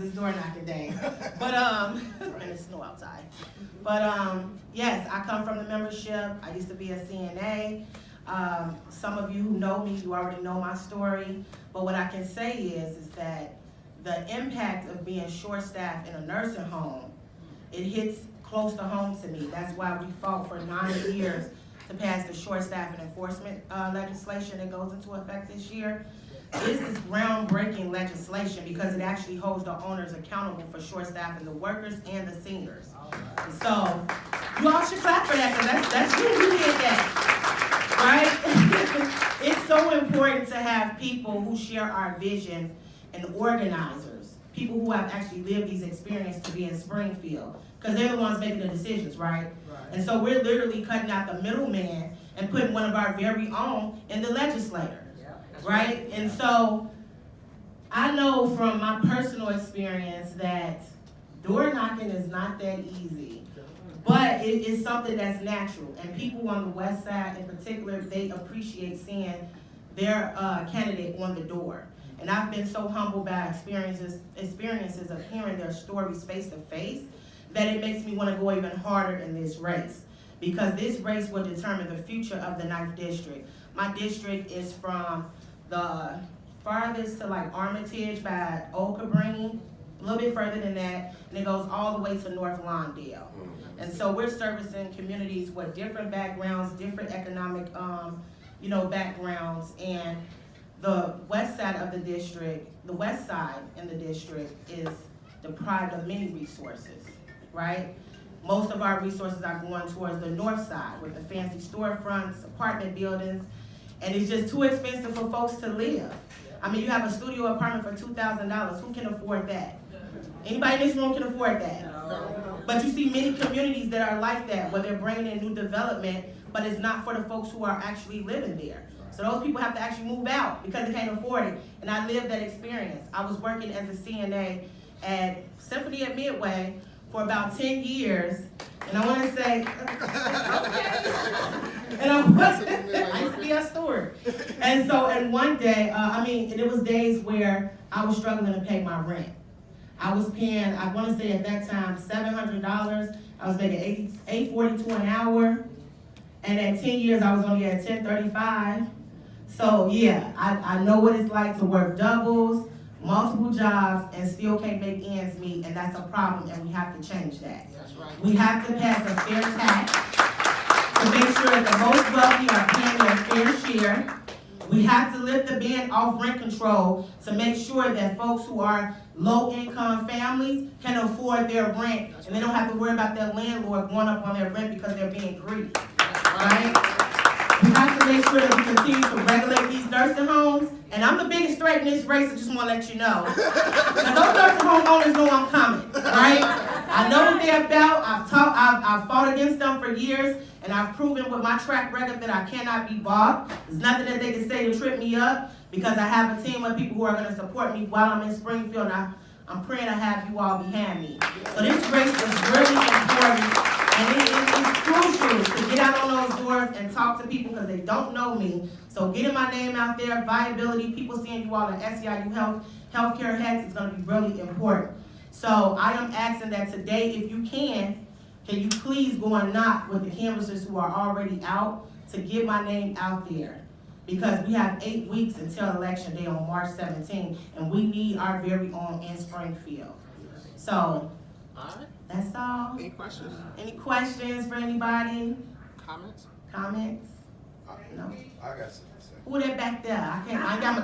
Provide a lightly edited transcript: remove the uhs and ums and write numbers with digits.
because it's door knocking day. But, and it's snow outside. But, yes, I come from the membership. I used to be a CNA. Some of you who know me, you already know my story. But what I can say is that the impact of being short-staffed in a nursing home, it hits close to home to me. That's why we fought for 9 years to pass the short staff and enforcement legislation that goes into effect this year. This is groundbreaking legislation because it actually holds the owners accountable for short staffing the workers and the seniors. So you all should clap for that because that's you who did that, right? It's so important to have people who share our vision and organizers, people who have actually lived these experiences to be in Springfield, because they're the ones making the decisions, right? And so we're literally cutting out the middleman and putting one of our very own in the legislature, right? And so I know from my personal experience that door knocking is not that easy, but it is something that's natural. And people on the west side in particular, they appreciate seeing their candidate on the door. And I've been so humbled by experiences of hearing their stories face to face that it makes me want to go even harder in this race, because this race will determine the future of the 9th District. My district is from the farthest to like Armitage by Old Cabrini, a little bit further than that, and it goes all the way to North Lawndale. And so we're servicing communities with different backgrounds, different economic backgrounds, and the west side of the district, the west side in the district is deprived of many resources, right? Most of our resources are going towards the north side with the fancy storefronts, apartment buildings, and it's just too expensive for folks to live. I mean, you have a studio apartment for $2,000. Who can afford that? Anybody in this room can afford that? No. But you see many communities that are like that, where they're bringing in new development, but it's not for the folks who are actually living there. So those people have to actually move out because they can't afford it. And I lived that experience. I was working as a CNA at Symphony at Midway for about 10 years. And I want to say, and I used to be a steward. And one day, and it was days where I was struggling to pay my rent. I was paying, I want to say at that time, $700. I was making $8.42 an hour. And at 10 years, I was only at $10.35. So yeah, I know what it's like to work doubles, multiple jobs, and still can't make ends meet, and that's a problem, and we have to change that. That's right. We have to pass a fair tax to make sure that the most wealthy are paying their fair share. We have to lift the ban off rent control to make sure that folks who are low-income families can afford their rent, and they don't have to worry about their landlord going up on their rent because they're being greedy, right? We have to make sure that we continue to regulate these nursing homes. And I'm the biggest threat in this race, I just want to let you know. Now, those nursing home owners know I'm coming, right? I know what they're about. I've fought against them for years, and I've proven with my track record that I cannot be bought. There's nothing that they can say to trip me up, because I have a team of people who are going to support me while I'm in Springfield, and I'm praying I have you all behind me. So this race is really important. And it is crucial to get out on those doors and talk to people because they don't know me. So getting my name out there, viability, people seeing you all in SEIU Healthcare Illinois is going to be really important. So I am asking that today, if you can you please go and knock with the canvassers who are already out to get my name out there. Because we have 8 weeks until Election Day on March 17th, and we need our very own in Springfield. So, that's all. Any questions? Any questions for anybody? Comments? Comments? No? I got something to say. Who that back there? I got my